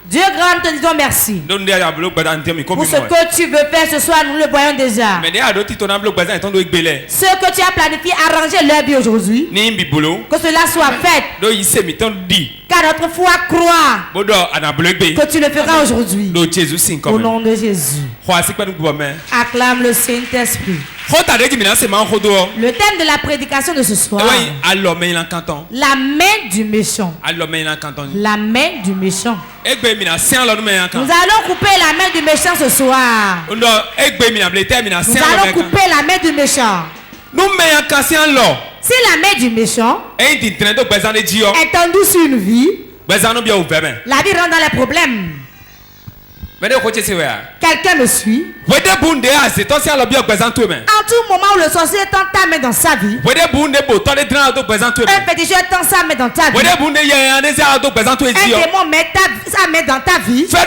Dieu grand, nous te disons merci. Pour ce que tu veux faire ce soir, nous le voyons déjà. Ce que tu as planifié, arranger leur vie aujourd'hui. Que cela soit fait. Car notre foi croit que tu le feras aujourd'hui. Au nom de Jésus. Acclame le Saint-Esprit. Le thème de la prédication de ce soir. La main du méchant. La main du méchant. Nous allons couper la main du méchant ce soir. Nous allons couper la main du méchant. Si la main du méchant est tendue sur une vie, la vie rentre dans les problèmes. Quelqu'un me suit. En tout moment où le sorcier tend ta main dans sa vie, un féticheur tend sa main dans ta vie, un démon met sa main dans ta vie, la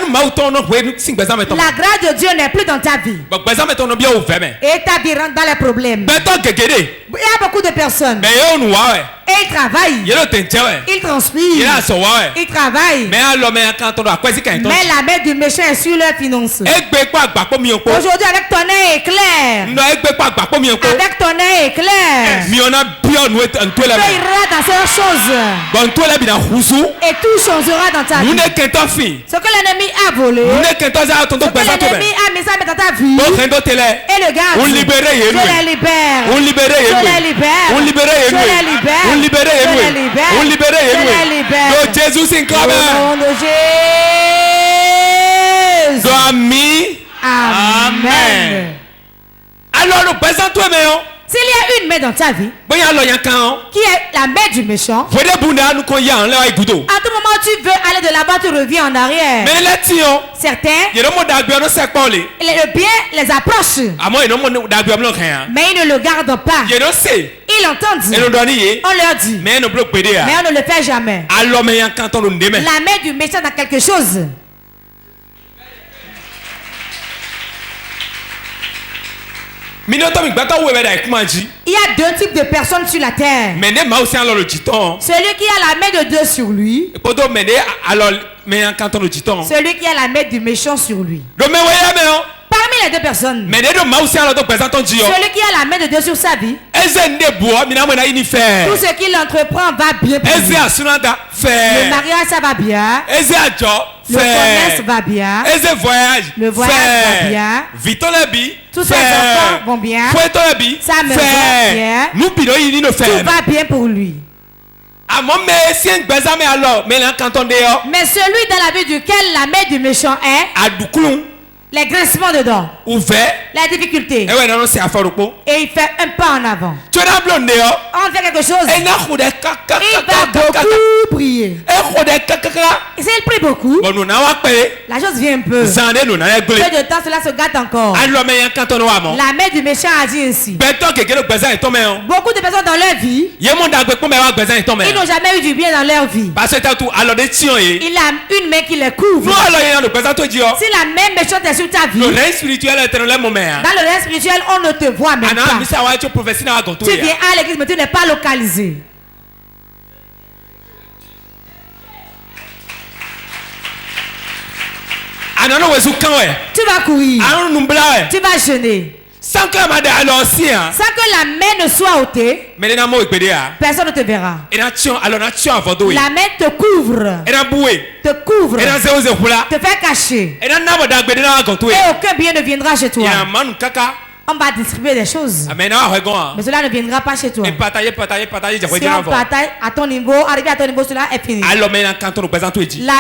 grâce de Dieu n'est plus dans ta vie et ta vie rentre dans les problèmes. Il y a beaucoup de personnes et ils travaillent, ils transpirent, ils travaillent, mais la main du méchant est sur leurs finances. Aujourd'hui, avec ton œil éclair, avec ton œil éclair, il ira dans ces choses et tout changera dans ta vie. Ce que l'ennemi a volé, ce que l'ennemi a mis ça dans ta vie, et le gars, je les libère, je les libère, je les libère, je les libère, je les libère. Jésus c'est au nom de Jésus. Amen. Alors nous présentons s'il y a une main dans ta vie qui est la main du méchant, à tout moment tu veux aller de là-bas, tu reviens en arrière. Certains, le bien les approche, mais ils ne le gardent pas. Ils l'entendent, on leur dit, mais on ne le fait jamais. La main du méchant dans quelque chose. Il y a deux types de personnes sur la terre. Celui qui a la main de Dieu sur lui, celui qui a la main du méchant sur lui. Parmi les deux personnes, celui qui a la main de Dieu sur sa vie, tout ce qu'il entreprend va bien pour lui. Le mariage ça va bien, le commerce va bien, le voyage va bien, tous ses enfants vont bien, sa maison va bien, tout va bien pour lui. Mais celui dans la vie duquel la main du méchant est, les grincements dedans, la difficulté, et il fait un pas en avant. On fait quelque chose, il va beaucoup prier. S'il prie beaucoup, la chose vient un peu. Peu de temps, cela se gâte encore. La main du méchant a dit ainsi. Beaucoup de personnes dans leur vie, ils n'ont jamais eu du bien dans leur vie. Il a une main qui les couvre. Si la main méchante est sur ta vie, dans le règne spirituel, on ne te voit même pas. Tu viens à l'église, mais tu n'es pas localisé. Tu vas courir, tu vas jeûner. Sans que la main ne soit ôtée, personne ne te verra. La main te couvre, te fait cacher, et aucun bien ne viendra chez toi. On va distribuer des choses, mais cela ne viendra pas chez toi. Si on partage à ton niveau, arrivé à ton niveau, cela est fini. La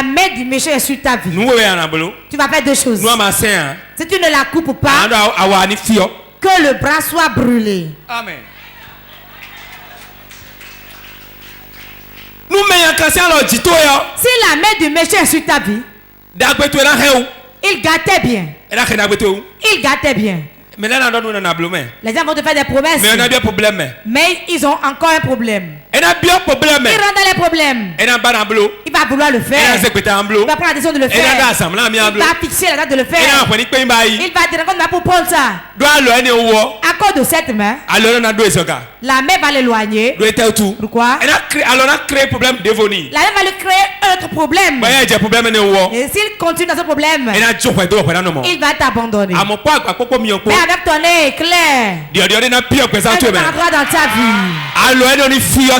main du méchant est sur ta vie. Tu vas faire deux choses. Si tu ne la coupes pas, que le bras soit brûlé. Amen. Si la main du méchant est sur ta vie, il gâtait bien. Il gâtait bien. Les gens vont te faire des promesses. Mais ils ont encore un problème. Il rentre dans les problèmes. Il va vouloir le faire. Il va prendre la décision de le faire. Il va fixer la date de le faire. Il va te rendre pour prendre ça. À cause de cette main, la main va l'éloigner. Pourquoi? La main va lui créer un autre problème. Et s'il continue dans ce problème, il va t'abandonner. Mais avec ton nez clair, un endroit dans ta vie,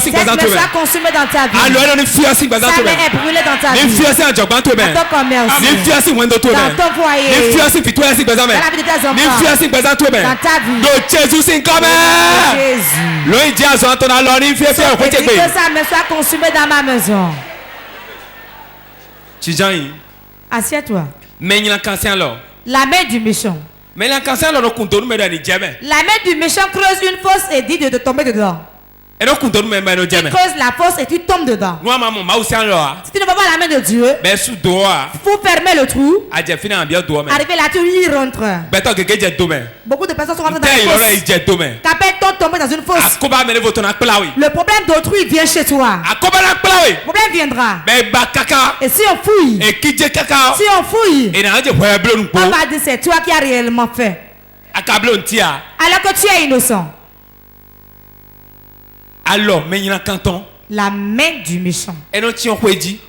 cette main sera consumée dans ta vie. Sa main est brûlée dans ta vie. Dans ton commerce, dans ton foyer, dans la vie de tes enfants, dans ta vie. Jésus. Que sa main soit consumée dans ma maison. Assieds-toi. La main du méchant. La main du méchant creuse une fosse et dit de tomber dedans. Il creuse la fosse et tu tombes dedans. Si tu ne vois pas la main de Dieu, faut fermer le trou. Arriver là, tu y rentres. Beaucoup de personnes sont rentrées dans la fosse. Qu'appelle-t-on tomber dans une fosse? Le problème d'autrui vient chez toi. Le problème viendra. Et si on fouille, on va dire c'est toi qui as réellement fait. Alors que tu es innocent. Alors, la main du méchant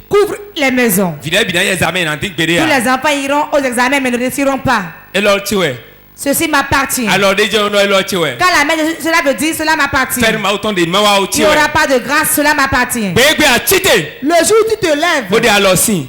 couvre les maisons. Tous les enfants iront aux examens mais ne réussiront pas. Ceci m'appartient. Quand la main de cela veut dire cela m'appartient. Il n'y aura pas de grâce, cela m'appartient. Le jour où tu te lèves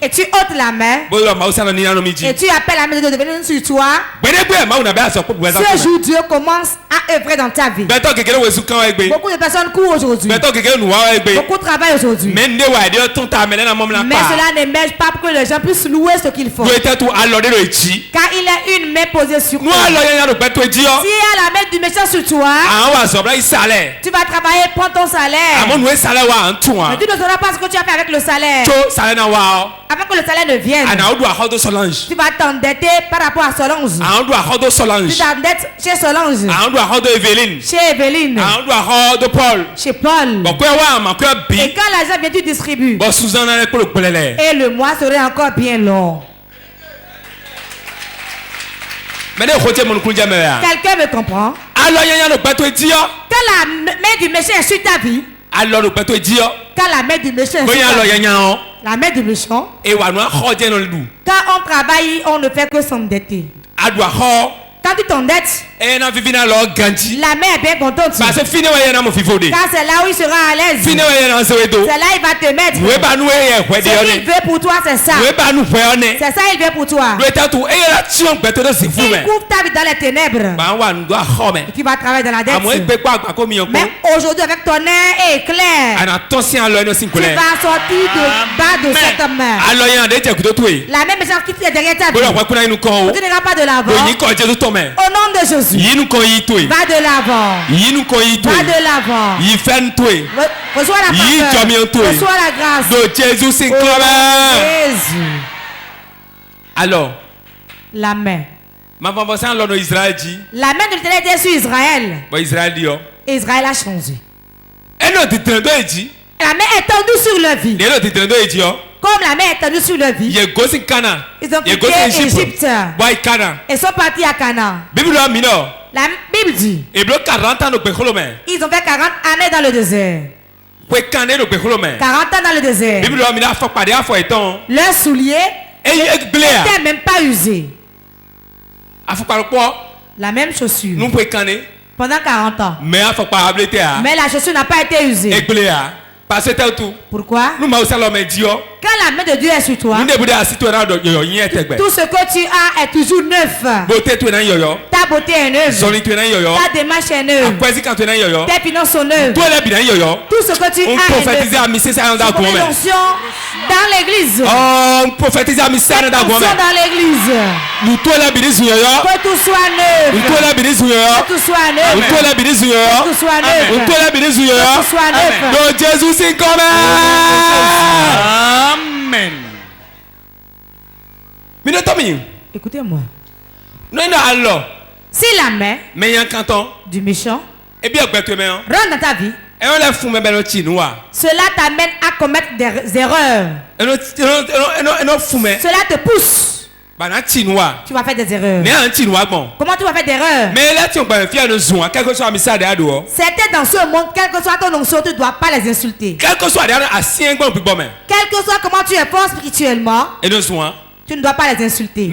et tu ôtes la main et tu appelles la main de Dieu de venir sur toi, ce jour Dieu commence à œuvrer dans ta vie. Beaucoup de personnes courent aujourd'hui. Beaucoup travaillent aujourd'hui. Mais cela n'émerge pas pour que les gens puissent louer ce qu'ils font. Car il a une main posée sur toi. Si il y a la main du méchant sur toi, tu vas travailler, prendre ton salaire. Mais tu ne sauras pas ce que tu as fait avec le salaire. Avant que le salaire ne vienne, tu vas t'endetter par rapport à Solange. Tu t'endettes chez Solange, chez Evelyne, chez Paul. Et quand l'argent vient, tu distribues. Et le mois serait encore bien long. Quelqu'un me comprend? Quand la main du méchant est sur ta vie, quand la main du méchant est sur la main du méchant, quand on travaille, on ne fait que s'endetter. Quand tu t'endettes, la main est bien contente. Car c'est là où il sera à l'aise. C'est là il va te mettre. Ce qu'il veut pour toi, c'est ça. C'est ça il veut pour toi. Il couvre ta vie dans les ténèbres. Et tu vas travailler dans la dette. Mais aujourd'hui, avec ton nez éclair, tu vas sortir de bas de cette main. La même chose qui est derrière ta vie. Tu n'iras pas de l'avant. Au nom de Jésus, va de l'avant. Va de l'avant. Reçois la faveur. Reçois la grâce. De Jésus. Alors, la main. La main de l'Éternel était sur Israël. Israël a changé. La main est tendue sur leur vie. Comme la main est tendue sur leur vie, ils ont quitté Égypte et sont partis à Canaan. La Bible dit ils ont fait 40 années dans le désert. 40 ans dans le désert. Leurs souliers n'étaient même pas usés. La même chaussure pendant 40 ans. Mais la chaussure n'a pas été usée. Pourquoi? Quand la main de Dieu est sur toi, tout ce que tu as est toujours neuf. Ta beauté est neuve. Ta démarche est neuve. Tes finances sont neuves. Tout ce que tu as est neuf. Une onction dans l'église. Une onction dans l'église. Que tout soit neuf. Que tout soit neuf. Que tout soit neuf. Que tout soit neuf. De Jésus c'est comme Amen. Écoutez-moi. Si la main du méchant rentre dans ta vie, cela t'amène à commettre des erreurs. Cela te pousse. Tu vas faire des erreurs. Comment tu vas faire des erreurs? C'était dans ce monde, quel que soit ton onction, tu ne dois pas les insulter. Quel que soit comment tu es fort spirituellement, tu ne dois pas les insulter.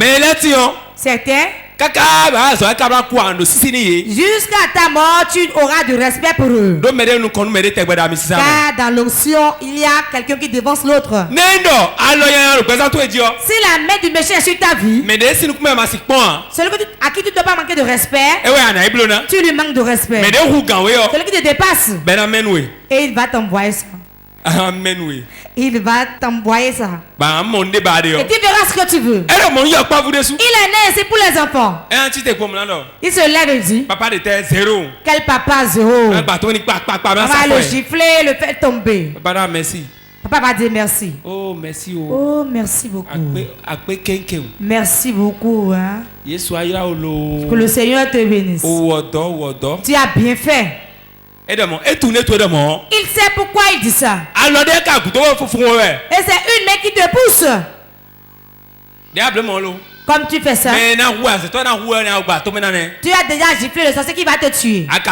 Certains, jusqu'à ta mort, tu auras du respect pour eux. Car dans l'onction, il y a quelqu'un qui devance l'autre. Si la main du méchant est sur ta vie, celui à qui tu ne dois pas manquer de respect, tu lui manques de respect. Celui qui te dépasse, et il va t'envoyer ça. Il va t'envoyer ça. Et tu verras ce que tu veux. Il est né ici pour les enfants. Il se lève et dit, quel papa zéro? On va le gifler, le faire tomber. Papa va dire merci. Oh merci. Oh merci beaucoup. Merci beaucoup. Hein? Que le Seigneur te bénisse. Tu as bien fait. Il sait pourquoi il dit ça. Et c'est une main qui te pousse. Comme tu fais ça, tu as déjà giflé le sorcier qui va te tuer. Alors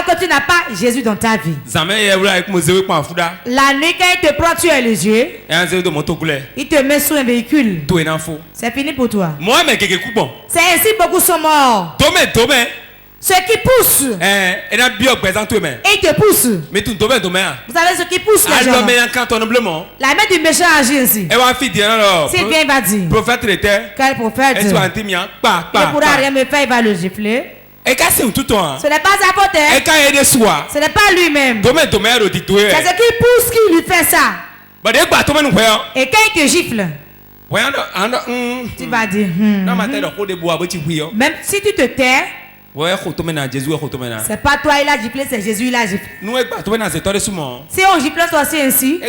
que tu n'as pas Jésus dans ta vie. La nuit, quand il te prend, tu es les yeux. Il te met sous un véhicule. C'est fini pour toi. C'est ainsi beaucoup sont morts. Ce qui pousse, et il te pousse. Vous savez ce qui pousse les gens? La main du méchant agit ainsi. S'il vient, il va dire, quel prophète? Il ne pourra rien me faire, il va le gifler. Ce n'est pas sa faute. Ce n'est pas lui-même. C'est ce qui pousse qui lui fait ça. Et quand il te gifle, tu vas dire, même si tu te tais, c'est pas toi il a giflé, c'est Jésus il a giflé. Si on gifle toi aussi ainsi,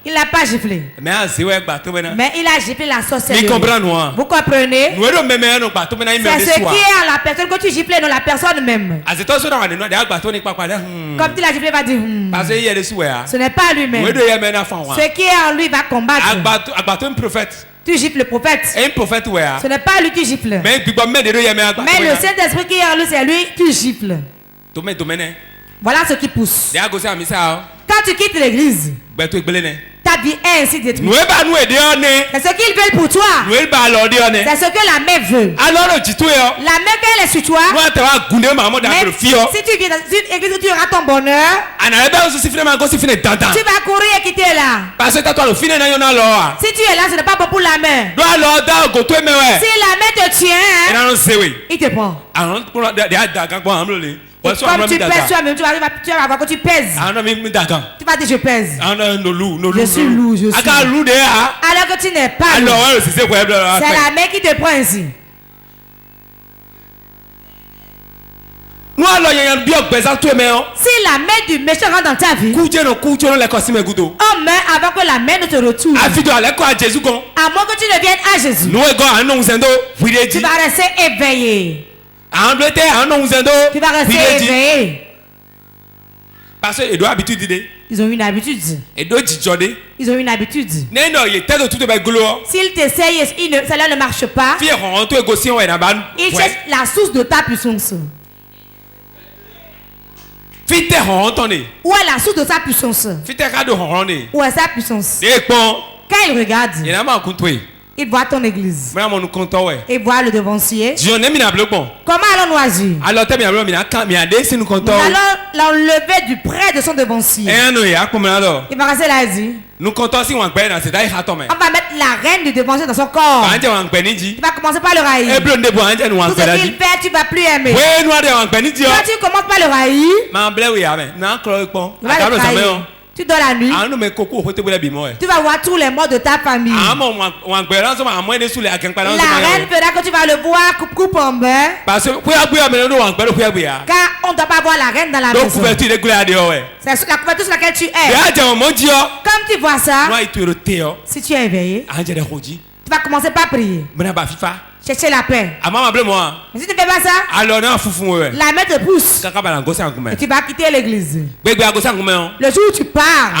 il n'a pas giflé, mais il a giflé la sorcellerie. Vous comprenez? C'est ce qui est à la personne que tu gifles, non la personne même. Comme tu l'as giflé, va dire ce n'est pas lui-même. Ce qui est en lui va combattre. Tu gifles le prophète. Ce n'est pas lui qui gifle. Mais le Saint-Esprit qui est en lui, c'est lui qui gifle. Voilà ce qui pousse. Quand tu quittes l'église, ta vie est ainsi détruite. C'est ce qu'ils veulent pour toi. C'est ce que la main veut. La main quand elle est sur toi, même si tu viens dans une église où tu auras ton bonheur, tu vas courir et quitter là. Si tu es là, ce n'est pas bon pour la main. Si la main te tient, il te prend. Comme tu pèses toi-même, tu vas voir que tu pèses. Tu vas dire je pèse. Je suis loup, je suis. Alors que tu n'es pas loup. C'est la main qui te prend ainsi. Si la main du méchant rentre dans ta vie, on meurt avant que la main ne te retourne. À moins que tu ne viennes à Jésus, tu vas rester éveillé. Tu vas rester éveillé. Parce qu'ils ont habitude. Ils ont une habitude. Ils ont une habitude. S'ils t'essayent et cela ne marche pas, ils cherchent la source de ta puissance. Où est la source de sa puissance? Où est sa puissance? Quand il regarde, il voit ton église. Il voit le devancier. Comment allons-nous agir? Nous allons l'enlever du près de son devancier. Il va rester là et dire, on va mettre la reine du devancier dans son corps. Tu vas commencer par le haïr. Tout ce qu'il fait, tu ne vas plus aimer. Quand tu commences par le haïr, tu dors la nuit, tu vas voir tous les morts de ta famille. La reine fera que tu vas le voir coupe en bain. Car on ne doit pas voir la reine dans la maison. C'est la couverture sur laquelle tu es. Comme tu vois ça, si tu es éveillé, tu vas commencer par prier. Chercher la paix. Mais si tu ne fais pas ça, la main te pousse. Et tu vas quitter l'église. Le jour où tu pars,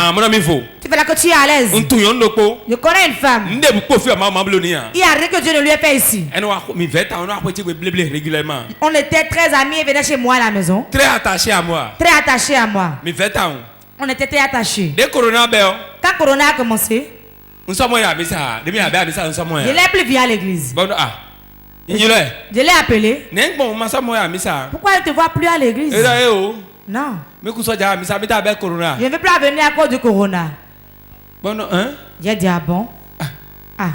tu verras que tu es à l'aise. Je connais une femme. Il n'y a rien que Dieu ne lui ait fait ici. On était très amis et venait chez moi à la maison. Très attaché à moi. Très attaché à moi. On était très attachés. Quand Corona a commencé, je l'ai plus vu à l'église. Je l'ai appelé. Pourquoi il ne te voit plus à l'église? Non. Je ne veux plus venir à cause du Corona. J'ai dit ah bon? Mais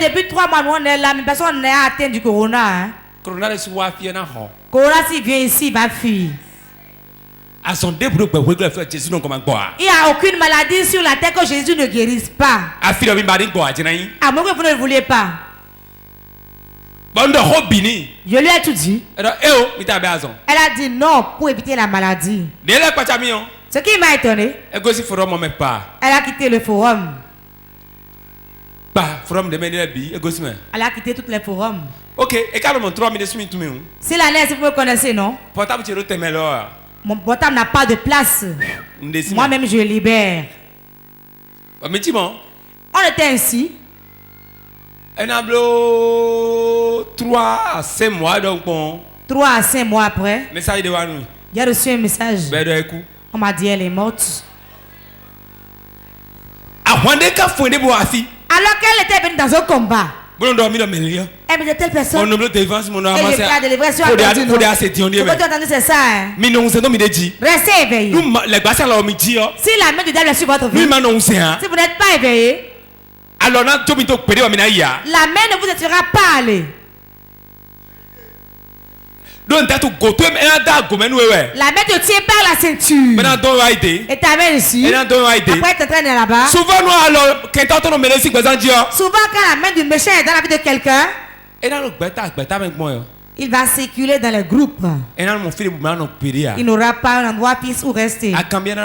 depuis 3 mois, on est là, mais personne n'est atteint du Corona. Corona, s'il vient ici, il va fuir. Il n'y a aucune maladie sur la terre que Jésus ne guérisse pas. À moins que vous ne le vouliez pas. Je lui ai tout dit. Elle a dit non pour éviter la maladie. Ce qui m'a étonné, elle a quitté le forum. Elle a quitté tous les forums. Ok, si la laisse, vous me connaissez, non? Mon portable n'a pas de place. Moi-même, je libère. On était ainsi. 3 à 5 mois donc 3 à 5 mois après, j'ai reçu un message. On m'a dit elle est morte. Alors qu'elle était venue dans un combat. Elle me dit telle personne. Et je fais de l'évangile. Entendu c'est ça. Restez éveillés. Si la main du diable est sur votre vie, si vous n'êtes pas éveillé, la main ne vous laissera pas aller. La main te tient par la ceinture. Et ta main ici. Après tu traînes là-bas. Souvent quand la main du méchant est dans la vie de quelqu'un, il va circuler dans les groupes. Il n'aura pas un endroit fixe où rester. Et demain il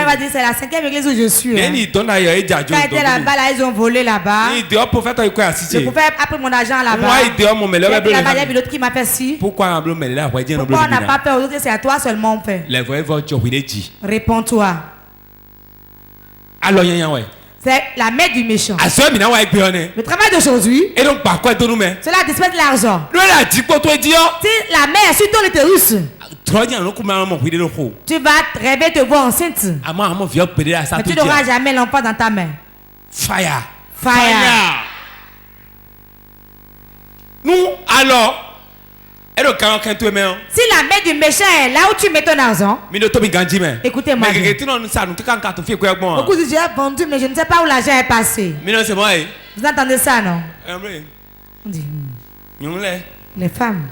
va dire c'est la 5e église où je suis. Quand ils étaient là-bas, là, ils ont volé là-bas. Le prophète a pris mon argent là-bas. Il y a l'autre qui m'a fait ci. Pourquoi on n'a pas fait aux autres? C'est à toi seulement on fait. Réponds-toi. C'est la main du méchant. Le travail d'aujourd'hui, cela disperse l'argent. Si la main est sur ton utérus, tu vas rêver de voir enceinte. Mais tu n'auras jamais l'enfant dans ta main. Fire. Nous, alors, si la main du méchant est là où tu mets ton argent, écoutez-moi. Beaucoup disent j'ai vendu, mais je ne sais pas où l'argent est passé. Vous entendez ça, non? On dit, les femmes.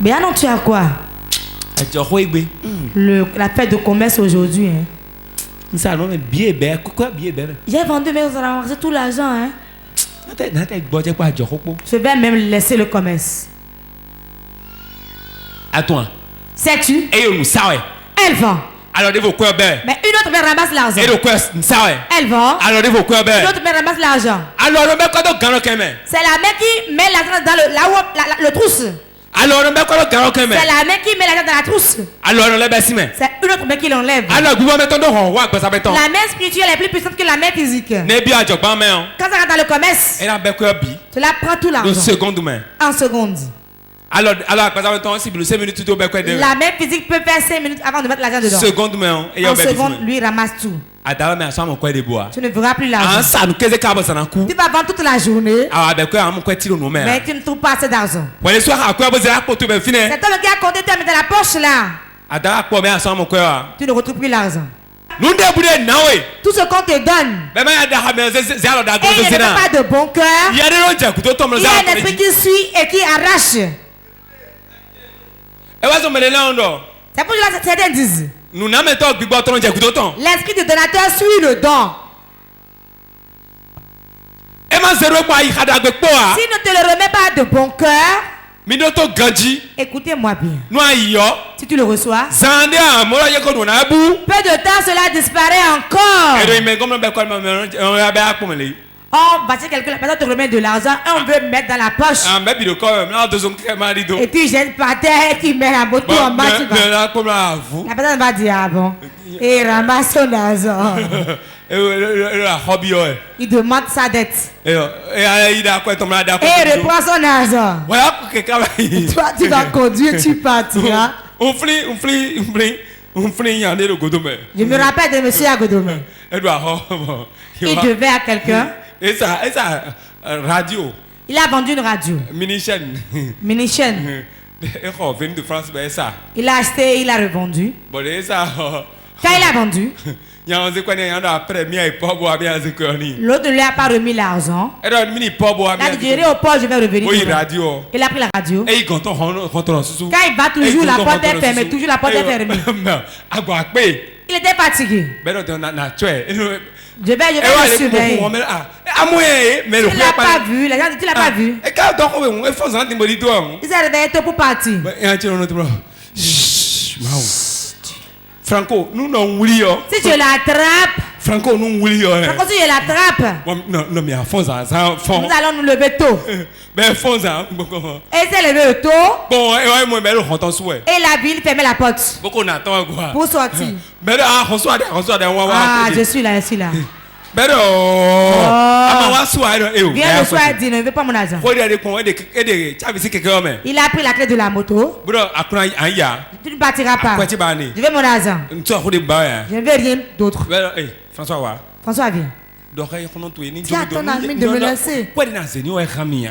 Béanon, tu as quoi? La fête de commerce aujourd'hui. Hein? J'ai vendu, mais vous allez ramassé tout l'argent. Hein? Je vais même laisser le commerce. À toi. Sais-tu? Elle vend. Mais une autre me ramasse l'argent. Elle vend. Une autre me ramasse l'argent. C'est la main qui met l'argent dans le trousse. C'est la main qui met l'argent dans la trousse. C'est une autre main qui l'enlève. La main spirituelle est plus puissante que la main physique. Quand ça rentre dans le commerce, cela prend tout l'argent. En seconde. La main physique peut faire 5 minutes avant de mettre l'argent dedans. En seconde, lui ramasse tout. Tu ne verras plus l'argent. Tu vas vendre toute la journée, mais tu ne trouves pas assez d'argent. C'est toi qui as compté, tu as mis dans la poche là. Tu ne retrouves plus l'argent. Tout ce qu'on te donne, et il n'y a pas de bon cœur. Il y a un esprit qui suit et qui arrache. C'est pour cela que certains disent l'esprit du donateur suit le don. S'il ne te le remet pas de bon cœur, Écoutez-moi bien. Si tu le reçois, peu de temps cela disparaît encore. On va quelqu'un, la personne te remet de l'argent et on veut mettre dans la poche. Et puis j'ai par terre et tu mets la moto en bas. La personne va dire ah bon. Et ramasse son argent. Il demande sa dette. Et reprend son argent. Toi tu vas conduire, tu partiras. Je me rappelle de monsieur Agodome. Il devait à quelqu'un. Et ça, radio. Il a vendu une radio. Mini-chaîne. Il a acheté, il a revendu. Quand il a vendu, l'autre ne lui a pas remis l'argent. Il a dit, au port, je vais revenir. Il a pris la radio. Quand il va toujours, la porte est fermée. Toujours la porte est fermée. Il était fatigué. Je vais le surveiller. Tu ne l'as pas vu, les gens disent tu ne l'as pas vu. Il s'est réveillé tôt pour partir. Franco, nous n'avons rien. Si tu l'attrapes. Franco, nous rien. Franco, si je l'attrape. Non, mais à fond, ça. Nous allons nous lever tôt. Mais fond, ça. Et il s'est levé tôt. Bon, et la ville fermait la porte. Pour sortir. Ah, je suis là. Viens le soir et dit ne veux pas mon argent. Il a pris la clé de la moto. Tu ne partiras pas. Je veux mon argent. Je ne veux rien d'autre. François vient. Tu as ton ami de me laisser.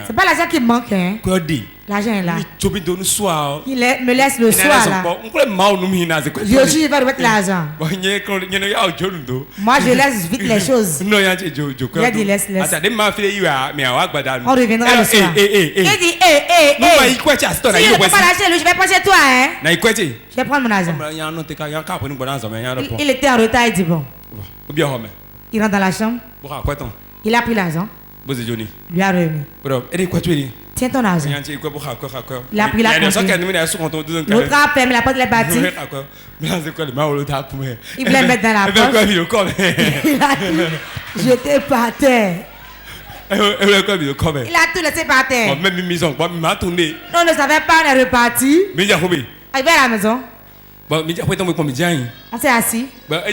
C'est pas l'argent qui manque, hein. L'argent est là. Il me laisse le soir là. Je suis va remettre l'argent. Moi je laisse vite les choses. Il a dit laisse. On reviendra le soir. Il dit si je ne peux pas lâcher lui, je vais pas chez toi, hein. Je vais prendre mon argent. Il était en retard, il dit bon. Il rentre dans la chambre. Il a pris l'argent. Lui a remis. Tiens ton argent. Il a pris la clé. L'autre a fermé la porte, il est parti. Il voulait mettre dans la poche. Il a tout jeté par terre. Il a tout laissé par terre. On ne savait pas, on est reparti. Arrivé à la maison. On s'est assis. Il a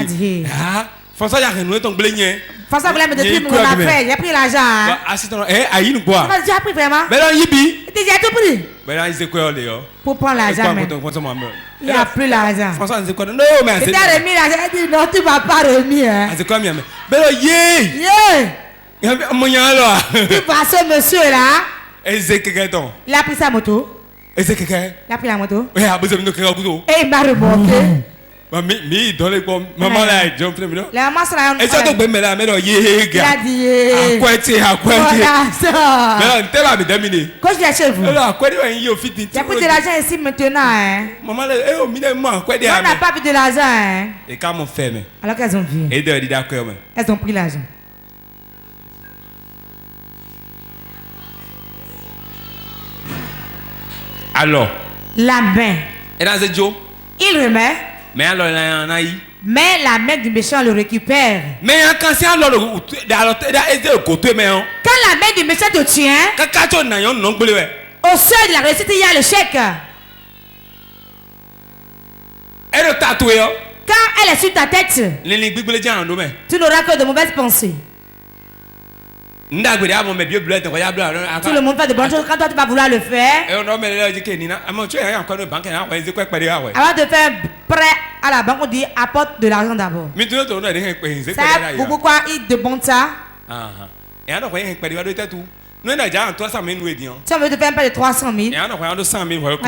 dit François voulait me détruire mon affaire. Il a pris l'argent. Tu as pris vraiment? Il dit j'ai tout pris. Pour prendre l'argent. Il n'a plus l'argent. Il t'a remis l'argent. Il dit non, tu ne m'as pas remis. Tu vois ce monsieur là? Il a pris sa moto. Il a pris la moto. Et il m'a remorqué. La maman là, la maman sera et ça donc il a dit quand je l'ai chez vous il a pris de l'argent ici maintenant, hein. On n'a pas pris de l'argent, hein. Et quand on ferme alors qu'elles ont vu elles ont pris l'argent. Alors la main il remet. Mais la main du méchant le récupère. Quand la main du méchant te tient, au seuil de la réussite, il y a le chèque. Quand elle est sur ta tête, tu n'auras que de mauvaises pensées. Tout le monde fait de bonnes choses quand toi tu vas vouloir le faire. Avant de faire prêt à la banque, on dit apporte de l'argent d'abord. Pourquoi il demande ça? Si on veut te faire un prêt de 300 000,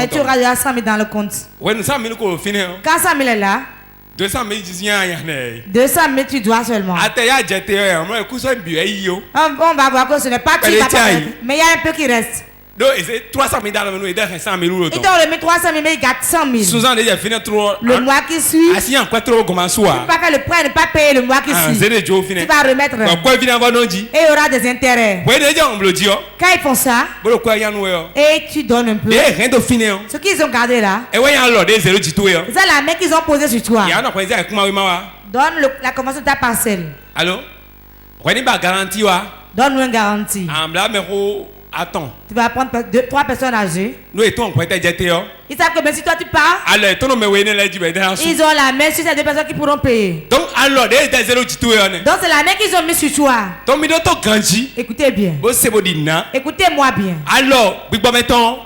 tu auras déjà 100 000 dans le compte. Quand 100 000 est là, 200 000 tu dois seulement. On va voir que ce n'est pas tout, mais il y a un peu qui reste. Donc, c'est 300 000 dollars, nous, et 100 000 euros. Il t'a remis 300 000, mais 400 000. Sous-en, déjà, fini trop. Le mois qui suit. Ah, si, en quoi trop, comment soit. Tu ne peux pas faire le prêt, ne pas payer le mois qui suit. Tu vas remettre. Et il y aura des intérêts. Quand ils font ça, et tu donnes un peu. Ce qu'ils ont gardé là, c'est la main qu'ils ont posée sur toi. Donne la convention de ta parcelle. Allô? Donne-nous une garantie. Attends. Tu vas prendre 3 personnes âgées. Nous et toi, on peut être jeté. Ils savent que même si toi tu pars, ils ont la main sur ces 2 personnes qui pourront payer. Donc c'est la main qu'ils ont mis sur toi. Écoutez bien. Écoutez-moi bien. Alors,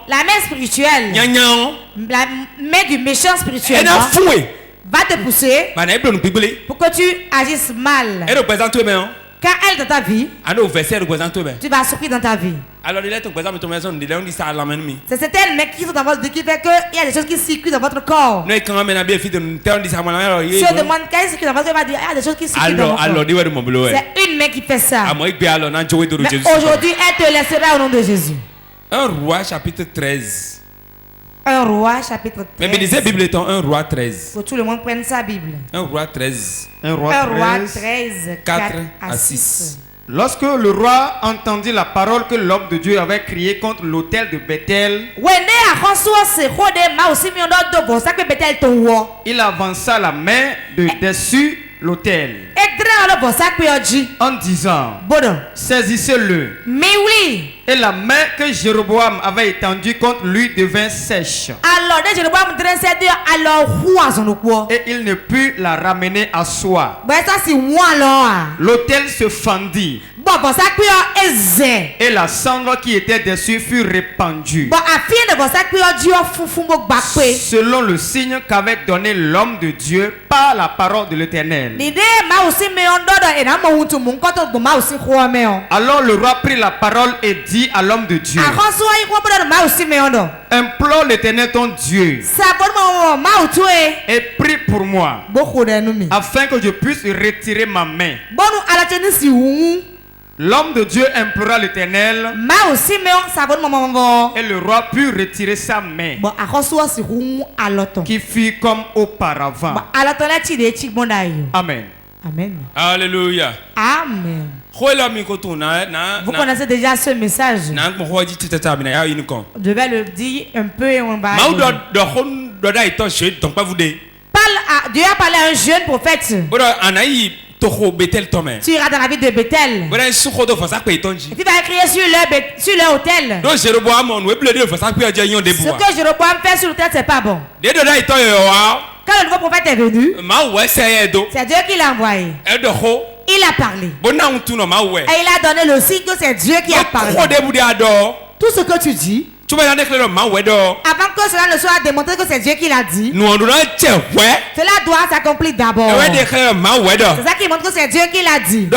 la main spirituelle, la main du méchant spirituel va te pousser pour que tu agisses mal. Quand elle est dans ta vie, tu vas souffrir dans ta vie. C'est cette elle qui sont dans votre vie qui fait qu'il y a des choses qui circulent dans votre corps. Si on demande qu'est-ce qui dans votre vie, va dire il y a des choses qui circulent dans votre corps. C'est une main qui fait ça. Mais aujourd'hui, elle te laissera au nom de Jésus. 1 Roi chapitre 13. 1 Roi chapitre 13. Mais lisez Bible étant 1 Roi 13. Faut que tout le monde prenne sa Bible. 1 Roi 13. 1 Roi 13, 4 à 6. Lorsque le roi entendit la parole que l'homme de Dieu avait criée contre l'autel de Bethel, il avança la main de dessus l'autel en disant, saisissez-le. Et la main que Jéroboam avait étendue contre lui devint sèche. Et il ne put la ramener à soi. L'autel se fendit. Et la cendre qui était dessus fut répandue. Selon le signe qu'avait donné l'homme de Dieu par la parole de l'Éternel. Alors le roi prit la parole et dit à l'homme de Dieu, implore l'Éternel ton Dieu et prie pour moi afin que je puisse retirer ma main. L'homme de Dieu implora l'Éternel et le roi put retirer sa main qui fut comme auparavant. Amen. Amen. Alléluia. Amen. Vous connaissez déjà ce message. Je vais le dire un peu et on va. Dieu a parlé à un jeune prophète. Tu iras dans la ville de Bethel. Tu vas crier sur leur hôtel. Ce que Jéroboam fait sur l'hôtel, c'est pas bon. Quand le nouveau prophète est venu, c'est Dieu qui l'a envoyé. Il a parlé. Et il a donné le signe que c'est Dieu qui a parlé. Tout ce que tu dis, avant que cela ne soit démontré que c'est Dieu qui l'a dit, cela doit s'accomplir d'abord. C'est ça qui montre que c'est Dieu qui l'a dit.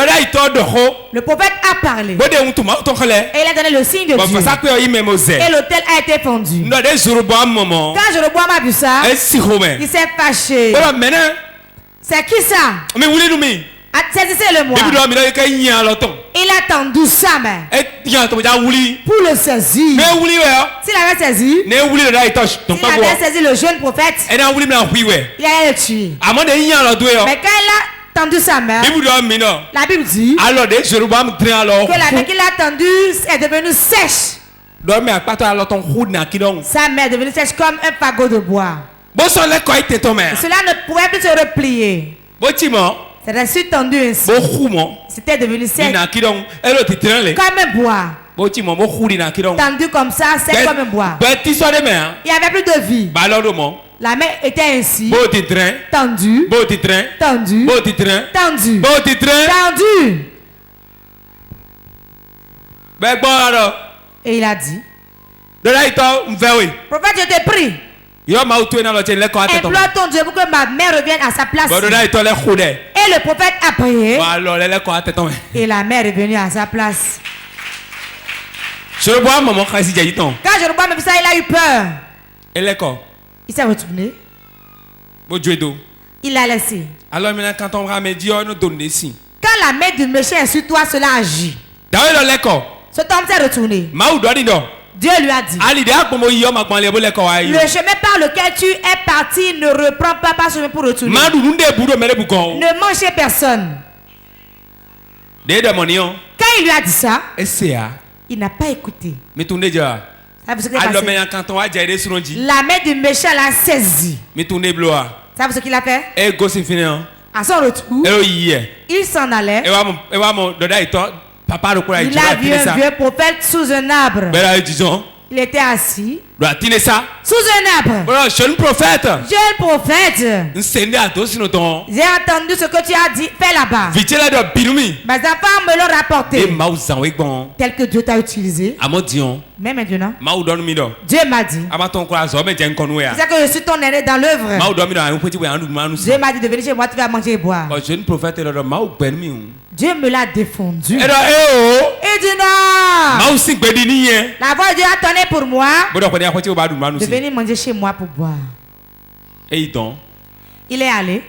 Le prophète a parlé. Et il a donné le signe de Dieu. Et l'autel a été fondu. Quand Jéroboam a vu ça, il s'est fâché. C'est qui ça? Saisissez-le moi. Il a tendu sa main pour le saisir. S'il avait saisi, le jeune prophète, il allait le tuer. Mais quand il a tendu sa main, la Bible dit que la main qu'il a tendue est devenue sèche. Sa main est devenue sèche comme un fagot de bois. Cela ne pouvait plus se replier. C'était surtendu ainsi. C'était devenu sec. Comme un bois. Tendu comme ça, c'est comme un bois. Il n'y avait plus de vie. La main était ainsi. Tendue. Tendue. Tendue. Tendue. Et il a dit, prophète, je te prie, implore ton Dieu pour que ma mère revienne à sa place. Et le prophète a prié. Et la mère est venue à sa place. Quand Jéroboam a vu ça, il a eu peur. Il s'est retourné. Il l'a laissé. Quand la main du méchant est sur toi, cela agit. Cet homme s'est retourné. Dieu lui a dit. Le chemin par lequel tu es parti ne reprend pas par chemin pour retourner. Ne mangez personne. Quand il lui a dit ça, il n'a pas écouté. La main du méchant l'a saisi. Savez-vous ce qu'il a fait? À son retour, il s'en allait. Il a vu un vieux prophète sous un arbre. Il était assis sous un arbre. Jeune prophète. J'ai entendu ce que tu as dit. Fais là-bas. Mes enfants me l'ont rapporté. Tel que Dieu t'a utilisé. Mais maintenant, Dieu m'a dit. C'est que je suis ton aîné dans l'œuvre. Dieu m'a dit de venir chez moi, tu vas manger et boire. Dieu me l'a défendu. Il dit non. La voix de Dieu a tourné pour moi. De venir manger chez moi pour boire. Il est allé.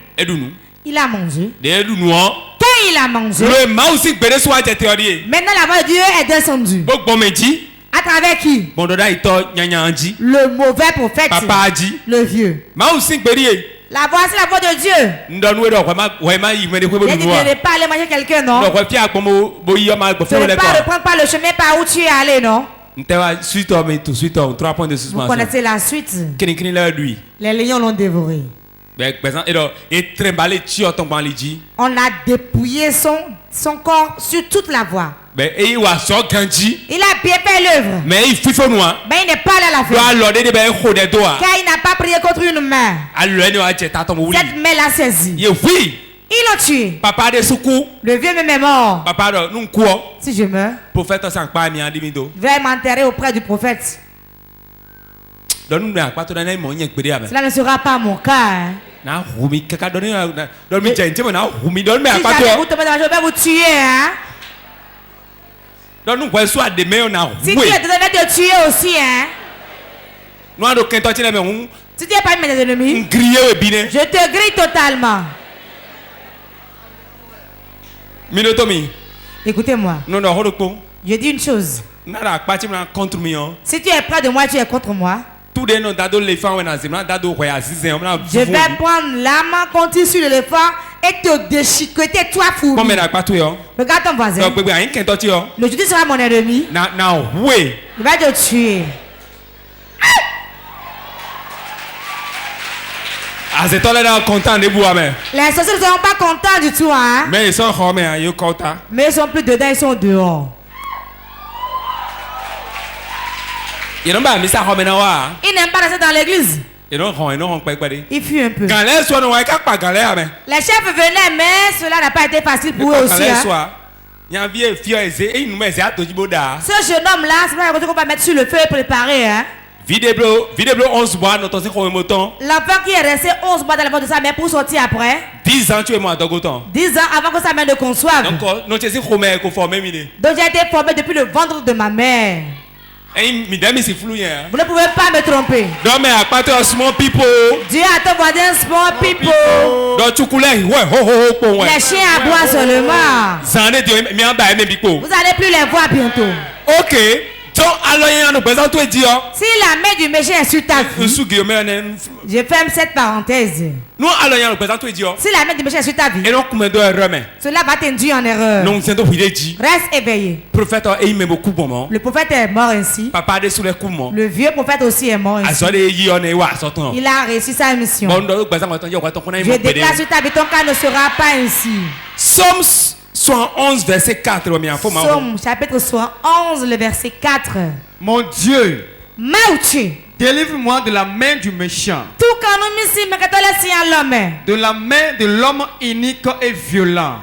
Il a mangé. Quand il a mangé, maintenant la voix de Dieu est descendue. À travers qui? Le mauvais prophète. Le vieux. La voix, c'est la voix de Dieu. Il dit, ne pas aller manger quelqu'un, non? Ne pas reprendre pas le chemin par où tu es allé, non? Vous connaissez la suite. Les lions l'ont dévoré. On a dépouillé son corps sur toute la voie. Il a bien fait l'œuvre. Mais il n'est pas allé à la fin. Car il n'a pas prié contre une main. Cette main l'a saisi. Ils l'ont tué. Le vieux même est mort. Si je meurs, vais m'enterrer auprès du prophète. Cela ne sera pas mon cas. Si jamais vous tombez dans la journée, je vais vous tuer. Si tu es désolé de te tuer aussi, si tu n'es pas mes ennemis, je te grille totalement. Écoutez-moi. Je dis une chose. Si tu es près de moi, tu es contre moi. Je vais prendre la main contre sur l'éléphant et te déchiqueter toi fou. Regarde ton voisin. Le jeudi sera mon ennemi. Il va te tuer. Les sorciers ne seront pas contents du tout, hein? Mais ils sont plus dedans, ils sont dehors. Ils n'aiment pas rester dans l'église. Il fuit un peu. Les chefs venaient, mais cela n'a pas été facile pour eux aussi. Ce jeune homme-là, c'est pas qu'on va mettre sur le feu et préparer. Hein? L'enfant qui est resté 11 mois dans la mort de sa mère pour sortir après. 10 ans avant que sa mère ne conçoive. Donc j'ai été formé depuis le ventre de ma mère. Vous ne pouvez pas me tromper. Dieu a ton voisin small people. Les chiens aboient seulement. Vous allez plus les voir bientôt. Ok. Si la main du méchant est sur ta vie, je ferme cette parenthèse. Si la main du méchant est sur ta vie, cela va t'induire en erreur. Reste éveillé. Le prophète est mort ainsi. Le vieux prophète aussi est mort ainsi. Il a réussi sa mission. Je déclare sur ta vie, ton cas ne sera pas ainsi. Psaume 111 verset 4. Psaume chapitre 111 le verset 4. Mon Dieu, délivre-moi de la main du méchant, de la main de l'homme inique et violent.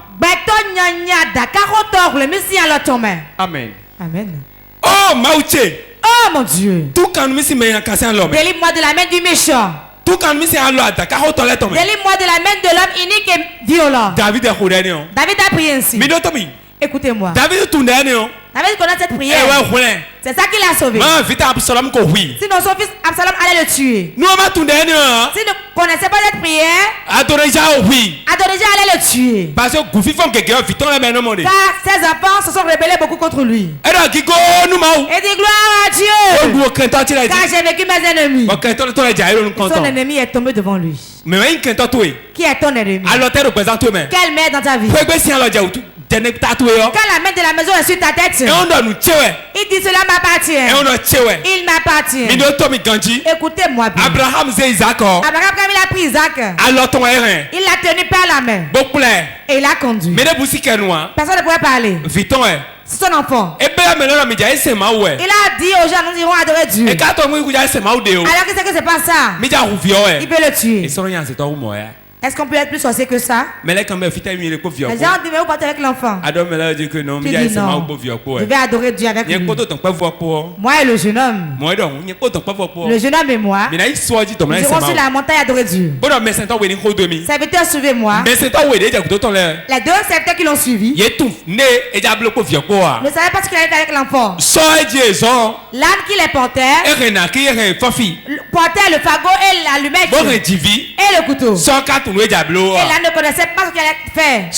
Amen. Amen. Oh Maouché. Oh mon Dieu, délivre-moi de la main du méchant. Délivre-moi de la main de l'homme inique et violent. David a prié ainsi. Écoutez-moi. N'avait connaître cette prière. C'est ça qui l'a sauvé. Sinon son fils Absalom allait le tuer. S'il ne connaissait pas cette prière, Adonijah allait le tuer. Car ses enfants se sont rebellés beaucoup contre lui. Et dit gloire à Dieu. Car j'ai vécu mes ennemis. Son ennemi est tombé devant lui. Qui est ton ennemi? Quelle mère dans ta vie? Quand la main de la maison est sur ta tête, il dit cela m'appartient. Il m'appartient. Écoutez-moi bien. Abraham, quand il a pris Isaac, il l'a tenu par la main et il l'a conduit. Personne ne pouvait parler. C'est son enfant. Il a dit aux gens, nous irons adorer Dieu. Alors que c'est que c'est pas ça. Il peut le tuer. Est-ce qu'on peut être plus sorcier que ça? Les gens disent mais vous partez avec l'enfant. Tu dis non. Je vais adorer Dieu avec lui. Moi et le jeune homme. Le jeune homme et moi. Nous irons sur la montagne adorer Dieu. Serviteurs, suivez-moi. Les deux serviteurs qui l'ont suivi ne savaient pas ce qu'il allait faire avec l'enfant. L'âne qui les portait portait le fagot et l'allumette et le couteau. Et là ne connaissait pas ce qu'il allait faire.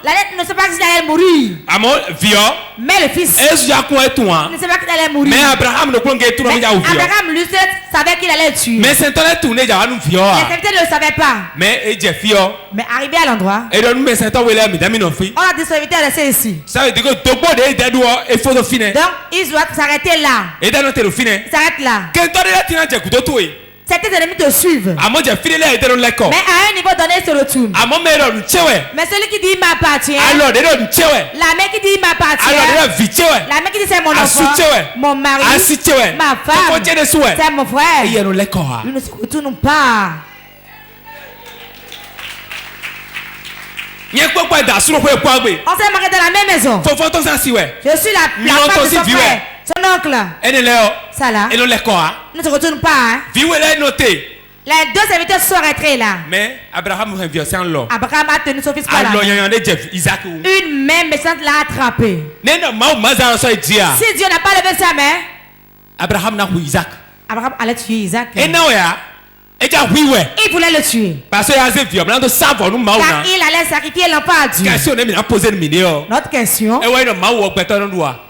La lettre ne sait pas qu'il allait mourir. Mais le fils ne sait pas qu'il allait mourir. Mais Abraham lui savait qu'il allait le tuer. Les serviteurs ne le savaient pas. Mais arrivé à l'endroit, on a dit serviteur rester ici. Donc ils doivent s'arrêter là. Ils s'arrêtent là. Certains ennemis te suivent. Mais à un niveau donné, ils se retournent. Mais celui qui dit il m'appartient, la mère qui dit il m'appartient, la mère qui dit c'est mon enfant, mon mari, ma femme, c'est mon frère, ils ne se retournent pas. On s'est marié dans la même maison. Je suis la femme de son frère. Son oncle. Ça là. Ne se retourne pas. Hein? Les deux serviteurs sont rentrés là. Mais Abraham a tenu son fils par la main. Une main méchante l'a attrapé. Si Dieu n'a pas levé sa main, Abraham allait tuer Isaac. Il voulait le tuer. Car il allait sacrifier l'enfant à Dieu. Notre question,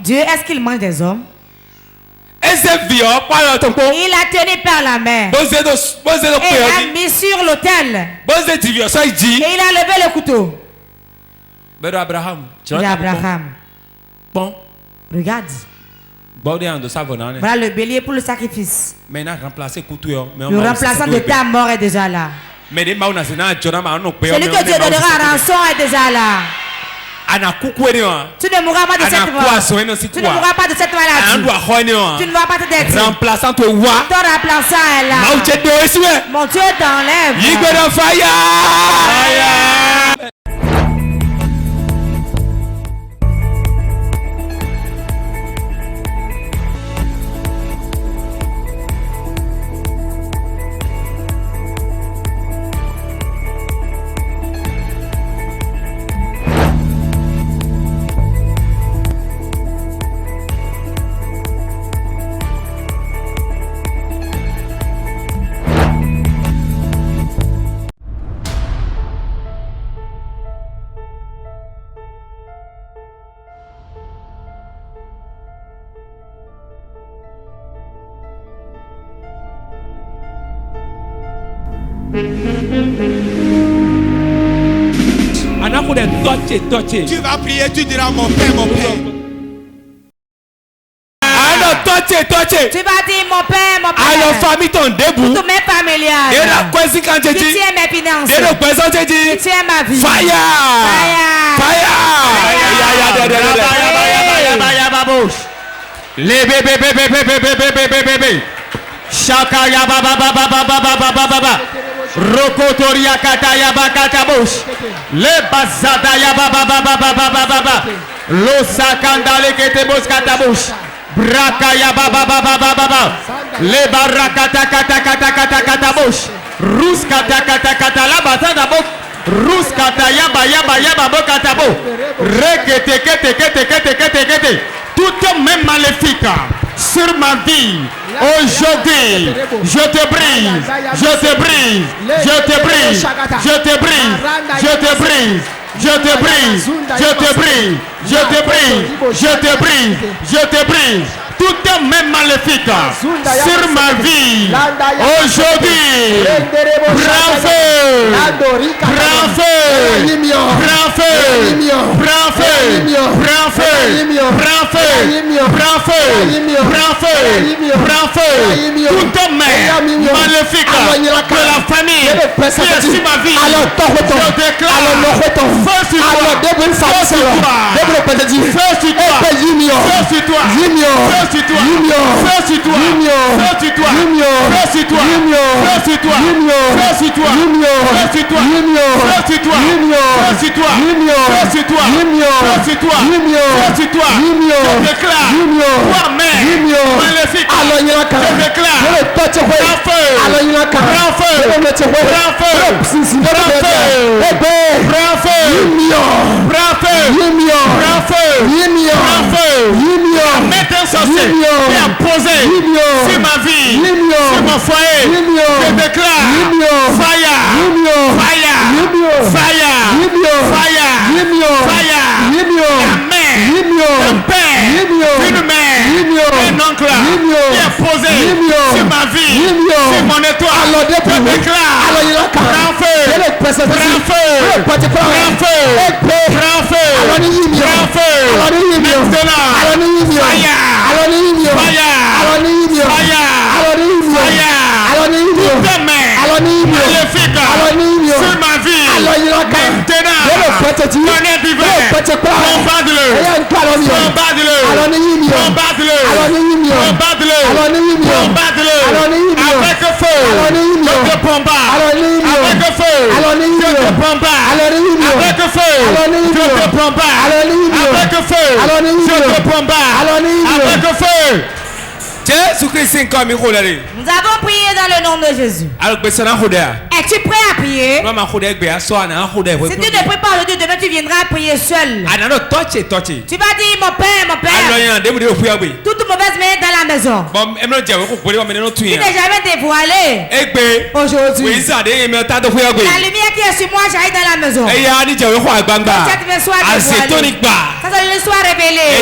Dieu, est-ce qu'il mange des hommes? Il a tenu par la main. Et il a mis sur l'autel. Et il a levé le couteau. Abraham. Bon. Regarde. Voilà le bélier pour le sacrifice. Le remplaçant de ta mort est déjà là. Celui que Dieu donnera à rançon est déjà là. Tu ne mourras pas de cette mort. Tu ne mourras pas de cette maladie. Tu ne vas pas te détruire. Ton remplaçant est là. Mon Dieu t'enlève. Tu vas prier, tu diras mon père, mon père. Tu vas dire mon père, mon père. Alors famille ton debout. Toutes mes familiales. Qui tient mes finances. Qui tient ma vie. Fire. Les bébés. Shaka ya baba. Rokotoria kataya bakata bush. Le bazada ya baba. Lo sakandale kete bos katabush. Braka ya baba. Le barakata kata bush. Rus kata la bazada bok. Ruskata yaba yaba yaba bokatabo. Rekete. Tout même maléfique sur ma vie. Aujourd'hui, je te brise. Tout est même maléfique sur ma vie. Aujourd'hui, prends feu. Tout est même maléfique de la famille qui est sur ma vie. Je déclare feu sur sur ma vie, sur mon foyer, je déclare fire, une mère, un oncle qui est posé sur ma vie, sur mon étoile, je déclare prends feu, sur ma vie, Jésus-Christ, nous avons prié dans le nom de Jésus. Es-tu prêt à prier? Si tu ne pries pas aujourd'hui, demain tu viendras prier seul. Tu vas dire mon père. Toute mauvaise main dans la maison. Tu n'es jamais dévoilé. Aujourd'hui, la lumière qui est sur moi, j'arrive dans la maison. Cette soit révélée.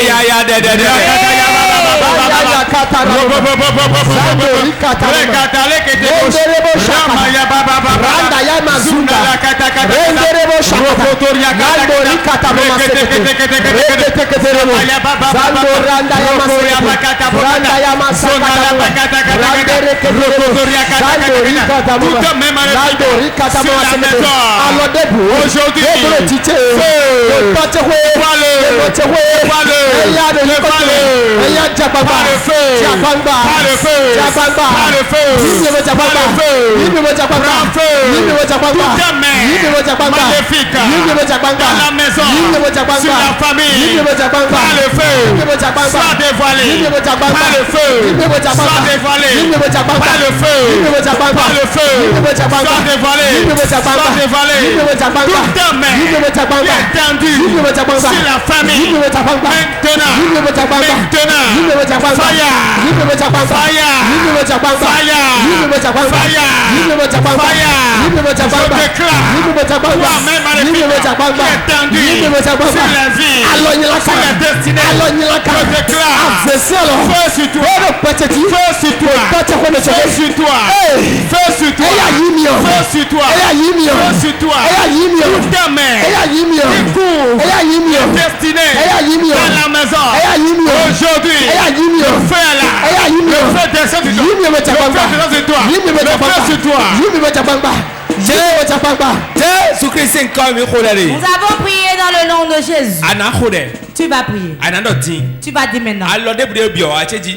Nous avons prié dans le nom de Jésus. Tu vas prier. Tu vas dire maintenant.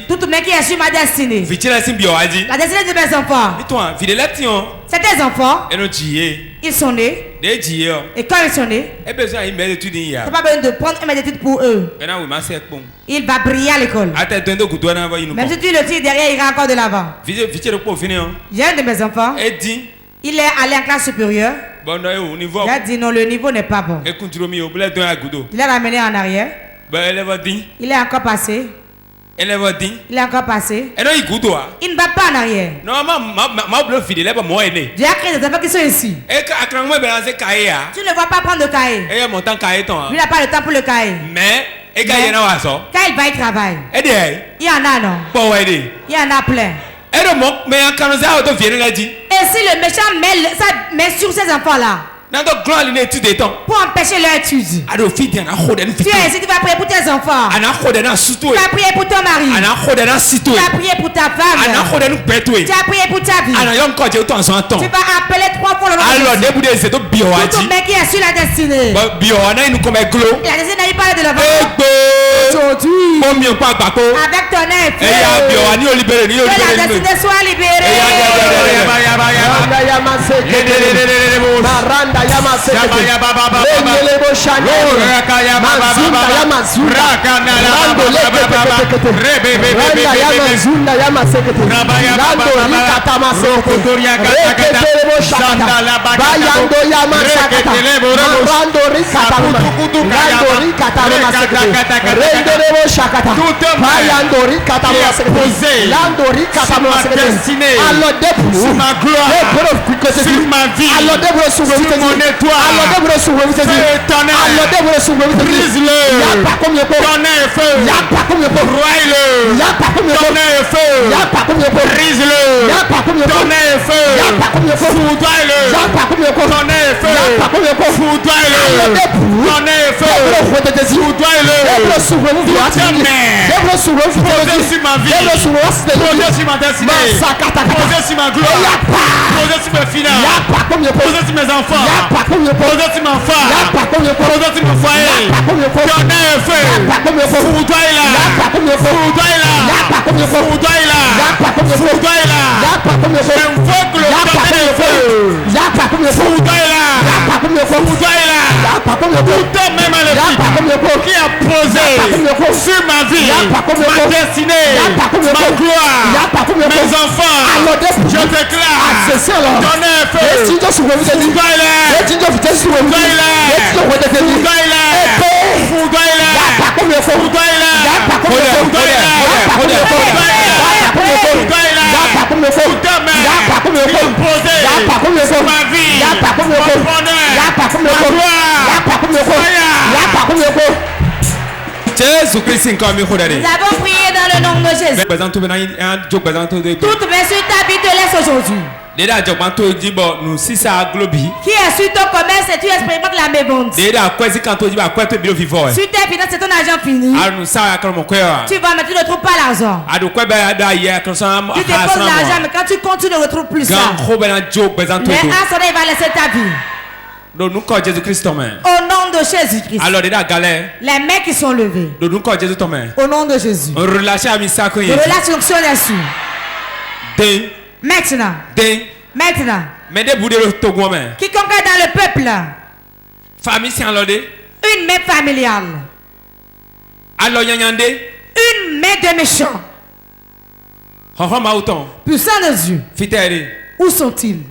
Tout mec qui a su ma destinée. La destinée de mes enfants. C'est tes enfants. Ils sont nés. Et quand ils sont nés, tu n'as pas besoin de prendre une étude pour eux. Il va briller à l'école. Même si tu le tires derrière, il ira encore de l'avant. J'ai un de mes enfants. Il est allé en classe supérieure. Il a dit non, le niveau n'est pas bon. Il a ramené en arrière. Il est encore passé. Il est encore passé. Il ne va pas en arrière. Dieu a créé des enfants qui sont ici. Tu ne vois pas prendre le cahier. Il n'a pas le temps pour le cahier. Mais quand il va, il travaille. Il y en a, non? Il y en a plein. Et si le méchant met sur ces enfants-là pour empêcher leur étude, tu es ici, tu vas prier pour tes enfants, tu vas prier pour ton mari, tu vas prier pour ta femme, tu vas prier pour ta vie, tu vas appeler 3 fois le nom de Jésus. Tout ton mec qui est sur la destinée, la destinée, il parle de la vie aujourd'hui avec ton œil, que la destinée soit libérée. Maranda yama sekete Rengele bo chanel Mazunda yama zunda Rando lekete Randa yama zunda yama sekete Rando rikata ma sekete Rekete bo shakata Bayando yama shakata Rando rikata Rando rikata ma sekete Rendele bo shakata Bayando rikata ma sekete Rando rikata ma sekete Alors debout sur ma vie alors debout sur mon étoile. Alors debout sur mon étoile. Alors debout sur mon étoile. Brise-le. Y'a pas comme le pauvre. Ton nez feu. Y'a pas comme le pauvre. Roille-le. Y'a pas comme le pauvre. Ton nez feu. Y'a pas comme le pauvre. Brise-le. Y'a pas comme le pauvre. Ton nez feu. Y'a pas comme le pauvre. Foudroie-le. Y'a pas comme le pauvre. Ton nez feu. Y'a pas comme le pauvre. Foudroie-le. Alors debout. Ton nez feu. Foudroie-le. Debout sur mon étoile. Debout sur mon étoile. Posez sur ma vie. Debout sur mon étoile. Posez sur ma destinée. Posez sur ma gloire. Posez sur mes finances. Y'a pas comme le pauvre. Posez sur mes enfants. Y'a pas comme le pauvre. Posez sur ma femme. Y'a pas comme le pauvre. Posez sur mon foyer. Y'a pas comme le pauvre. Ton nez est feu. Y'a pas comme le pauvre. Foudroie-le. Y'a pas comme le pauvre. Foudroie-le. Y'a pas comme le pauvre. Foudroie-le. Y'a pas comme le pauvre. Foudroie-le. Y'a pas comme le pauvre. J'invoque le tonnerre de feu. Y'a pas comme le pauvre. Foudroie-le. Y'a pas comme le pauvre. Foudroie-le. Y'a pas comme le pauvre. Tout homme même à l'époque qui a posé sur ma vie, ma destinée, ma gloire, mes enfants, je déclare, ton nez est feu. Foudroie-le. Jésus Christ, nous avons prié dans le nom de Jésus. Toute main sur ta vie te laisse aujourd'hui. Qui est sur ton commerce et tu expérimentes la mévente. Sur tes finances, c'est ton argent fini. Tu vas mais tu ne trouves pas l'argent. Tu déposes l'argent mais quand tu comptes tu ne retrouves plus ça. Mais un soleil va laisser ta vie. Au nom de Jésus-Christ. Les mains qui sont levées. Au nom de Jésus. Relation sont dessus. Maintenant. Quiconque est dans le peuple. Une main familiale. Une main de méchant. Puissant de Dieu. Où sont-ils?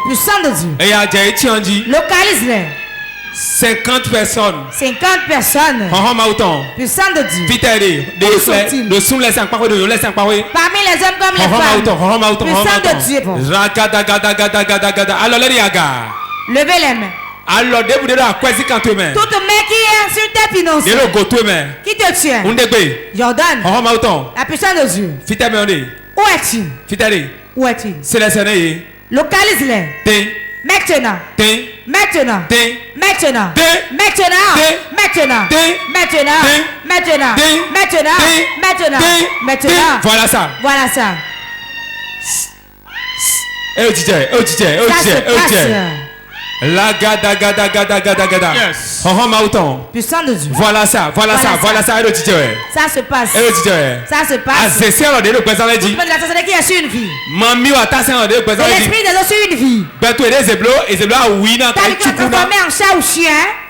Puissant de Dieu. Localise-les. 50 personnes. 50 personnes. Puissant de Dieu. Parmi les hommes comme les femmes. Puissant de Dieu. Levez les mains. Toute main qui est sur tes finances. Qui te tient. Jordan. La puissance de Dieu. Où est-il? Où est-il? Localise-les. Maintenant. Maintenant. Maintenant. Maintenant. Maintenant. Maintenant. Maintenant. Maintenant. Maintenant. Maintenant. Voilà ça. Voilà ça. La gada gada gada gada gada. Yes. Puissant de Dieu. Voilà ça. Ça se passe. Ça se passe. C'est la qui est sur une vie. L'esprit des autres sur une vie. T'as transformé en chat ou chien.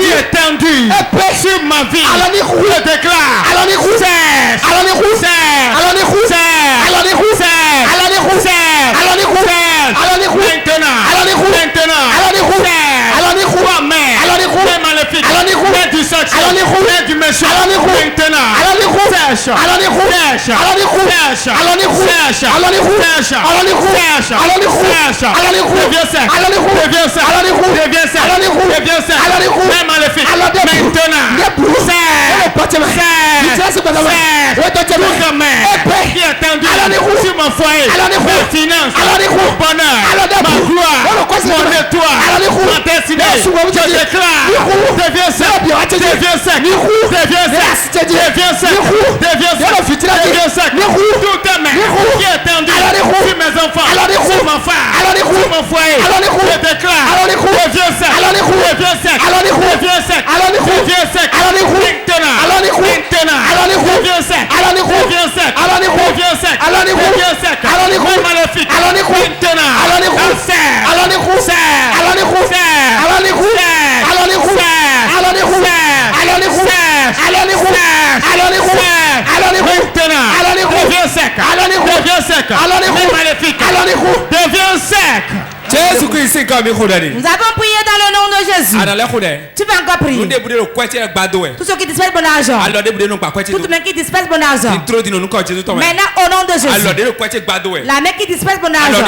qui est tendu sur ma vie, je déclare, sèche, du sorcier, du méchant, maintenant, sèche, deviens sec, même maléfique, maintenant, qui est tendu sur mon foyer, mes finances, mon bonheur, ma gloire, mon étoile, ma destinée, je déclare, deviens sec, toute main qui est tendue sur mes enfants, sur ma femme, sur mon foyer, je déclare, deviens sec, Jésus-Christ, nous avons prié dans le nom de Jésus. Tu peux encore prier. Tout ce qui disperse bon argent. Tout le monde qui disperse bon argent. Maintenant, au nom de Jésus. La main qui disperse bon argent.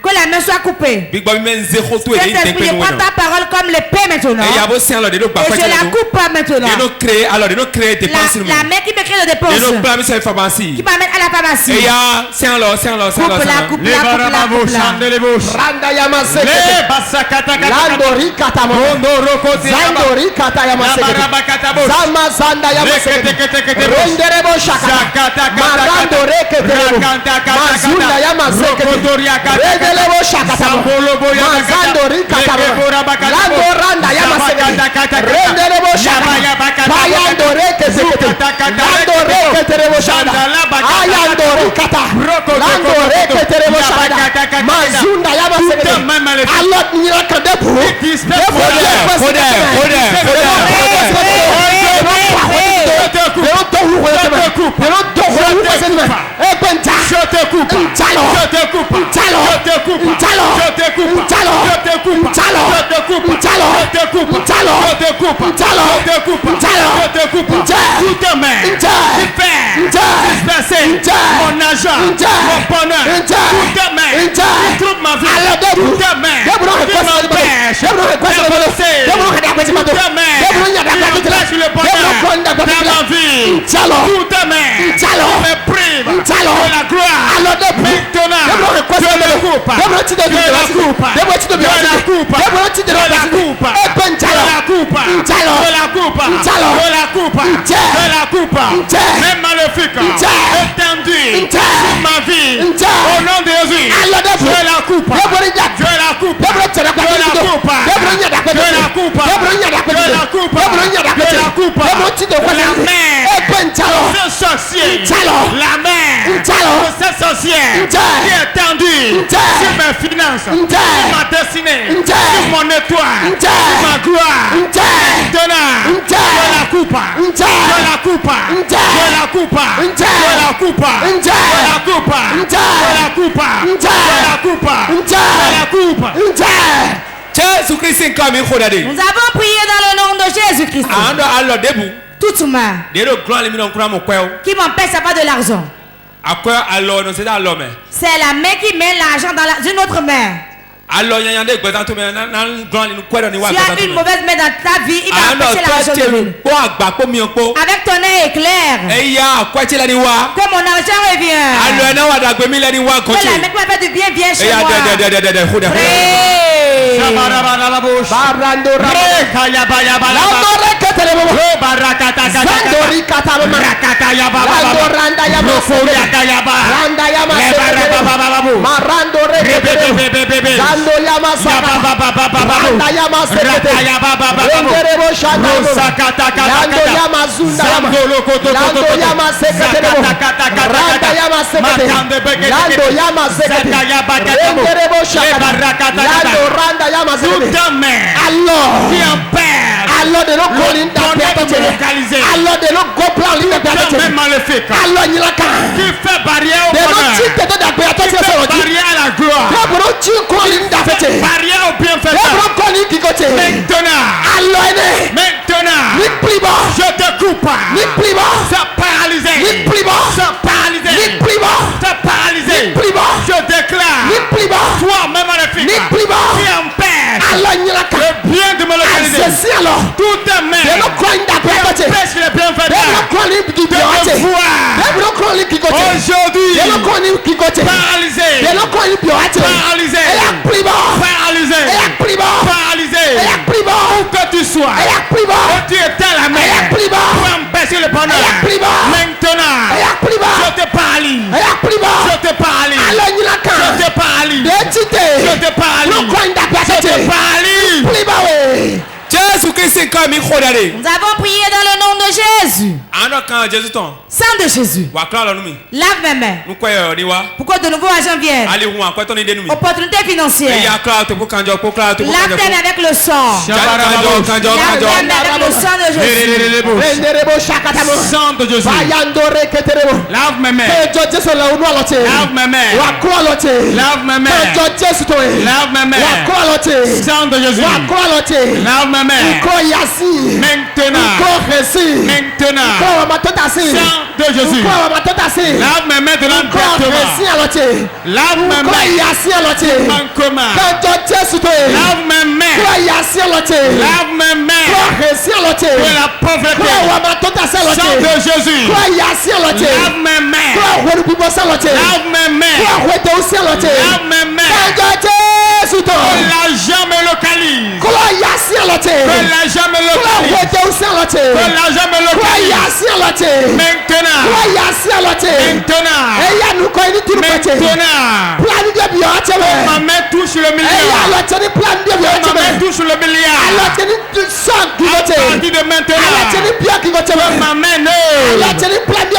Que la main soit coupée. Saint-Esprit, prends ta parole comme l'épée maintenant. Et je la coupe pas maintenant. La main qui me crée de dépenses. Qui m'amène à la pharmacie. Coupe la. Landori katamo Zandori katayama Zama zanda yama Ronderebo shakata Marando reketerebo Mazunda yama Redelebo shakata Mazandori katamo Landoranda yama Renderebo shakata Bayando reketerebo Lando reketerebo shakata Ayandori kata Lando reketerebo shakata Mazunda yama Allah miracle de pour. Mon argent, mon bonheur, toute main, toute ma vie, toute main, qui m'empêche d'avancer, toute main, qui empêche le bonheur dans ma vie, toute main, qui me prive de la gloire, maintenant, je le coupe, je la coupe, je la coupe, je la coupe, même maléfique, étendu sur ma vie, au nom de Jésus, je la coupe, je la coupe, je la coupe, je la coupe, la main, ce sorcier, la main, ce sorcier qui est tendu sur mes finances, sur ma destinée, sur mon étoile, sur ma gloire, maintenant, je la coupe, je la coupe, je la coupe, je la coupe, je la coupe, je la coupe, je la coupe, je la coupe. Jésus-Christ, nous avons prié dans le nom de Jésus-Christ. Toute main qui m'empêche d'avoir de l'argent. C'est la main qui met l'argent dans une autre main. Tu as une mauvaise main dans ta vie, il va empêcher l'argent de venir. Avec ton œil éclair, que mon argent revient. Que la main qui m'a fait du bien vient chez moi. Qui empêche de nos collines localisé. Alors de nos goplans même maléfique. Alors il y a qui fait barrière au bonheur. Qui fait barrière à la gloire. Qui fait barrière au bienfaiteur. Maintenant. Je te coupe. Ça paralysé. Ça paralysé. Ça paralysé. Je déclare. Toi-même maléfique. Qui empêche le bien de me localiser. Tout est main. Qui empêche les bienfaiteurs. Aujourd'hui, paralysé, paralysé, où que tu sois, où tu étais la mer, pour empêcher le bonheur. Maintenant, je te paralyse, je te paralyse, je te paralyse, je te paralyse, je te paralyse. Nous avons prié dans le nom de Jésus. Sang de Jésus. Lave mes mains. Pourquoi de nouveaux agents viennent? Opportunité financière. Lave tes mains avec le sang. Lave tes mains avec le sang de Jésus. Sang de Jésus. Lave mes mains. Lave mes mains. Lave mes mains. Lave mes mains. Sang de Jésus. Lave mes mains. Maintenant. Sang de Jésus. Lave mes mains de l'empertement. Lave mes mains. Manquement. Lave mes mains. Lave mes mains. De la pauvreté. Sang de Jésus. Lave mes mains. Lave mes mains. Lave mes mains. Que l'argent me localise. Que l'argent me localise. Que l'argent me localise. Maintenant. Ma main touche le milliard. Ma main touche le milliard. À partir de maintenant. Ma main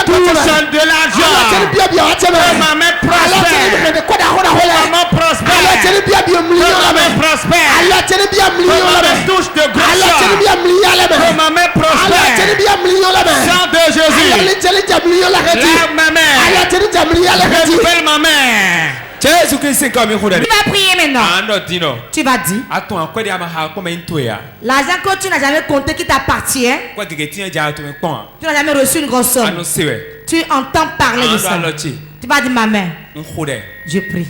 touche de l'argent. Ma main prospère. Ma main prospère. Ma main prospère. Ma main touche de gros choses. Ma main prospère. Sang de Jésus. Lave ma main. Récupère ma main. Tu vas prier maintenant. Tu vas dire l'argent que tu n'as jamais compté qui t'appartient. Tu n'as jamais reçu une grosse somme. Tu entends parler de ça. Tu vas dire ma main. Je prie.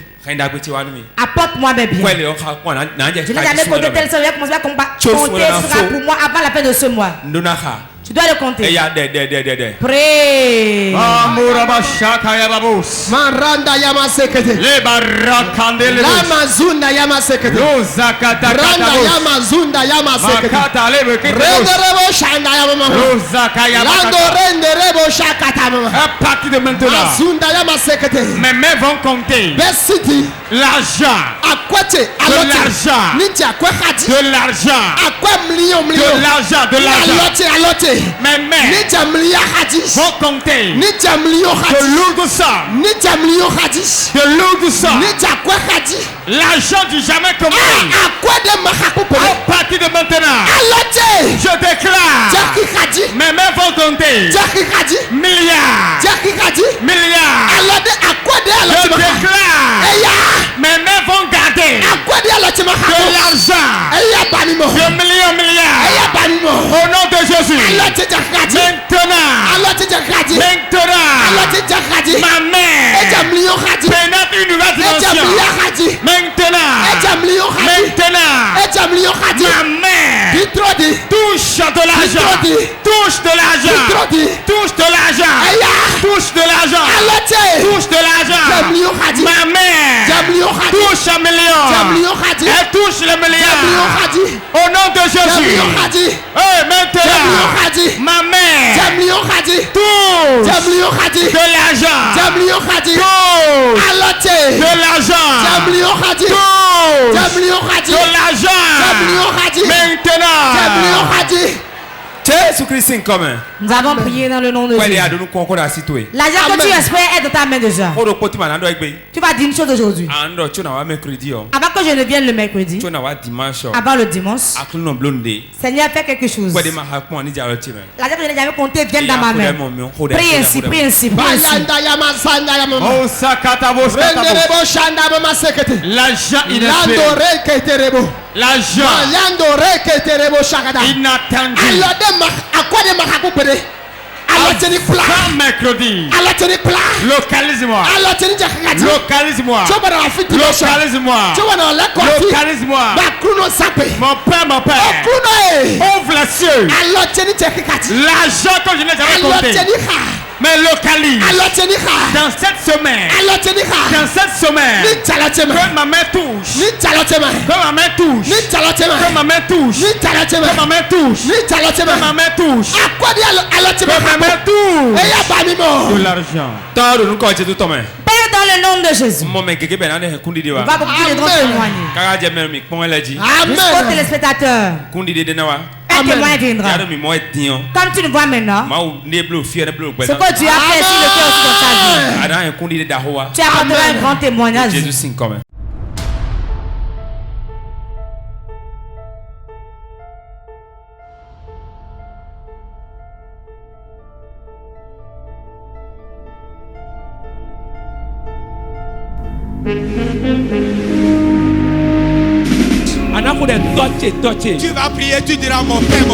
Apporte-moi mes biens. Je n'ai jamais compté tel somme. Je vais commencer à compter sera pour moi avant la fin de ce mois. Tu dois le compter. Prie. Maranda yama sekete. Le barakandele. La mazunda yama sekete. Lo zakata Randa yama zunda yama sekete. Makata lebe kete. Renderebo shanda yama mama. Lo zakaya makata. Lando renderebo shakata mama. À partir de maintenant. Mazunda yama sekete. Mes mains vont compter. Besiti. L'argent. Akwete. De l'argent. Niti akwe khadi. De l'argent. Akwe million. De l'argent. De l'argent. Alote. Mes mains vont compter de lourdes sommes. De lourdes sommes. L'argent du jamais compris. À partir de maintenant, je déclare mes mains vont compter milliards. Milliards. Je déclare mes mains vont garder de l'argent. De milliards. Au nom de Jésus. Maintenant. Ma mère pénètre une nouvelle dimension. Maintenant. Ma mère touche de l'argent. Touche de l'argent. Touche de l'argent. Touche de l'argent. Touche de l'argent. Ma mère touche un million. Elle touche le milliard. Au nom de Jésus. Maintenant. Ma mère touche de l'argent. Touche de l'argent. Touche de l'argent. Maintenant. Nous avons prié dans le nom de Jésus. L'argent que tu espères est dans ta main déjà. Tu vas dire une chose aujourd'hui. Avant que je ne vienne le mercredi, avant le dimanche, Seigneur, fais quelque chose. L'argent que je n'ai jamais compté vient dans ma main. Prie ainsi, prie ainsi, prie ainsi. L'argent inattendu. Mercredi. Localise-moi. Localise-moi. Localise-moi. Localise-moi. Mon père. Ouvre les cieux. L'argent que je n'ai jamais compté. Mais localise. Dans cette semaine. Que ma main touche. Que ma main touche. Que ma main touche. Que ma main touche. Que ma main touche. Que ma main touche. De l'argent. Père, dans le nom de Jésus. Va beaucoup de témoigner. Amen. Téléspectateurs. Un témoin viendra. Comme tu le vois maintenant, ce que Dieu a fait sur le cœur aussi dans ta vie, tu apporteras un grand témoignage. Tu vas prier, tu diras mon père,